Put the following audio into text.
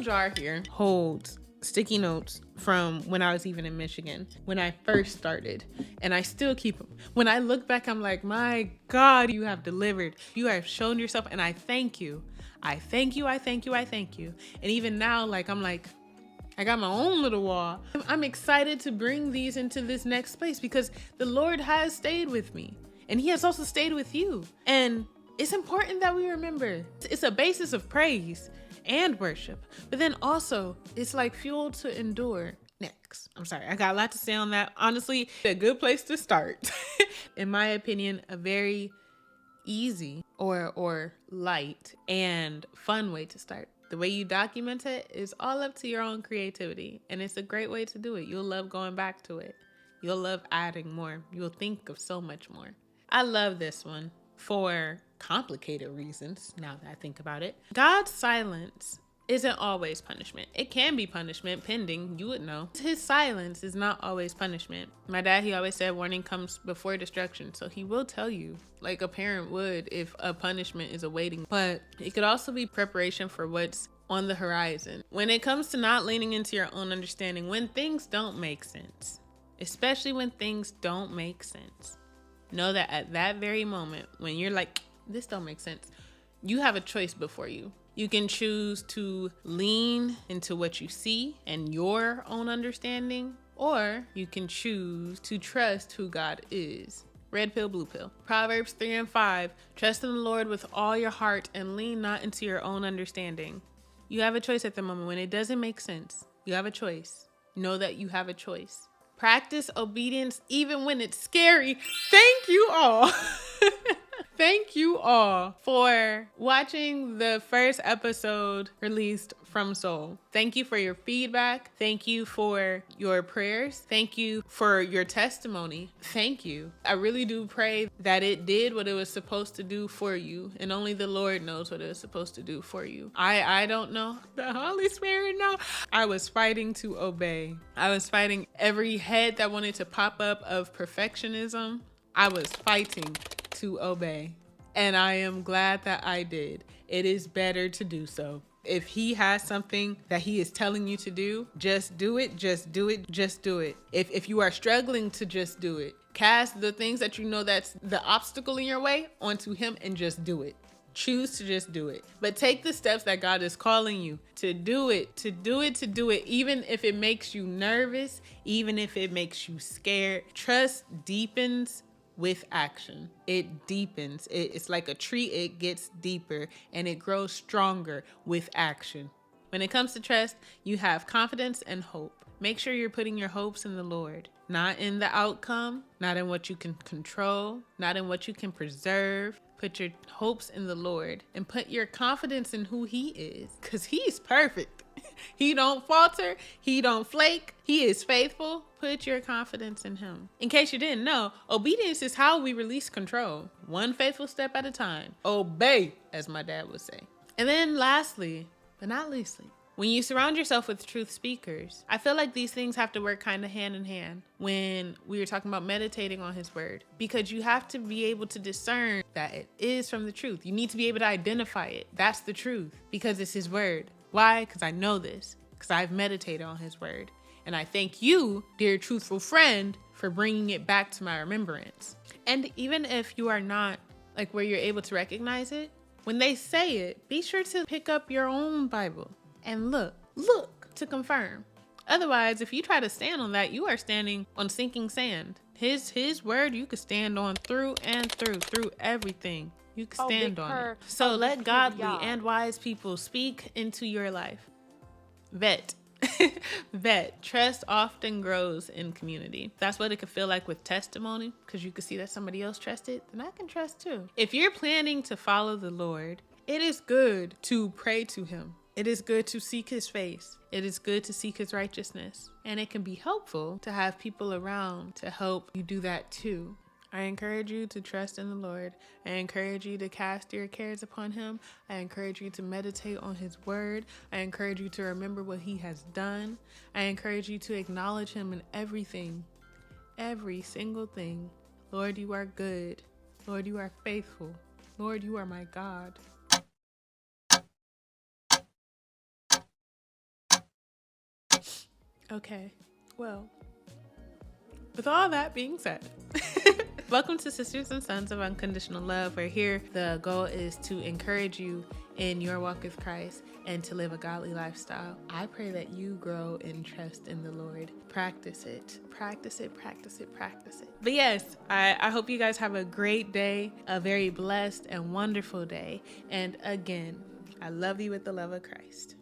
jar here holds sticky notes from when I was even in Michigan, when I first started, and I still keep them. When I look back, I'm like, my God, you have delivered. You have shown yourself, and I thank you. I thank you, I thank you, I thank you. And even now, I'm like, I got my own little wall. I'm excited to bring these into this next place because the Lord has stayed with me, and he has also stayed with you. And it's important that we remember it's a basis of praise and worship, but then also it's like fuel to endure. Next, I'm sorry, I got a lot to say on that. Honestly, a good place to start. In my opinion, a very easy or light and fun way to start. The way you document it is all up to your own creativity, and it's a great way to do it. You'll love going back to it. You'll love adding more. You'll think of so much more. I love this one for complicated reasons, now that I think about it. God's silence isn't always punishment. It can be punishment pending, you would know. His silence is not always punishment. My dad, he always said warning comes before destruction. So he will tell you, like a parent would if a punishment is awaiting. But it could also be preparation for what's on the horizon. When it comes to not leaning into your own understanding, when things don't make sense, especially when things don't make sense, know that at that very moment, when you're like, this don't make sense, you have a choice before you. You can choose to lean into what you see and your own understanding, or you can choose to trust who God is. Red pill, blue pill. Proverbs 3:5, trust in the Lord with all your heart and lean not into your own understanding. You have a choice at the moment. When it doesn't make sense, you have a choice. Know that you have a choice. Practice obedience even when it's scary. Thank you all. Thank you all for watching the first episode released from S.O.U.L. Thank you for your feedback. Thank you for your prayers. Thank you for your testimony. Thank you. I really do pray that it did what it was supposed to do for you, and only the Lord knows what it was supposed to do for you. I don't know. The Holy Spirit knows. I was fighting to obey. I was fighting every head that wanted to pop up of perfectionism. I was fighting to obey, and I am glad that I did. It is better to do so. If he has something that he is telling you to do, just do it, just do it, just do it. If you are struggling to just do it, cast the things that you know that's the obstacle in your way onto him and just do it. Choose to just do it. But take the steps that God is calling you to do it, to do it, to do it. Even if it makes you nervous, even if it makes you scared, trust deepens with action. It deepens. It's like a tree. It gets deeper and it grows stronger with action. When it comes to trust, you have confidence and hope. Make sure you're putting your hopes in the Lord, not in the outcome, not in what you can control, not in what you can preserve. Put your hopes in the Lord and put your confidence in who he is, because he's perfect. He don't falter. He don't flake. He is faithful. Put your confidence in him. In case you didn't know, obedience is how we release control. One faithful step at a time. Obey, as my dad would say. And then lastly, but not leastly, when you surround yourself with truth speakers, I feel like these things have to work kind of hand in hand when we were talking about meditating on his word, because you have to be able to discern that it is from the truth. You need to be able to identify it. That's the truth, because it's his word. Why? Because I know this, because I've meditated on his word. And I thank you, dear truthful friend, for bringing it back to my remembrance. And even if you are not like where you're able to recognize it, when they say it, be sure to pick up your own Bible and look to confirm. Otherwise, if you try to stand on that, you are standing on sinking sand. His word you could stand on through and through everything. You can stand on it. So let godly and wise people speak into your life. Vet. Trust often grows in community. That's what it could feel like with testimony, because you can see that somebody else trusted, then I can trust too. If you're planning to follow the Lord, it is good to pray to him. It is good to seek his face. It is good to seek his righteousness. And it can be helpful to have people around to help you do that too. I encourage you to trust in the Lord. I encourage you to cast your cares upon him. I encourage you to meditate on his word. I encourage you to remember what he has done. I encourage you to acknowledge him in everything, every single thing. Lord, you are good. Lord, you are faithful. Lord, you are my God. Okay. Well, with all that being said, welcome to Sisters and Sons of Unconditional Love, where here the goal is to encourage you in your walk with Christ and to live a godly lifestyle. I pray that you grow in trust in the Lord. Practice it. Practice it, practice it, practice it. But yes, I hope you guys have a great day, a very blessed and wonderful day. And again, I love you with the love of Christ.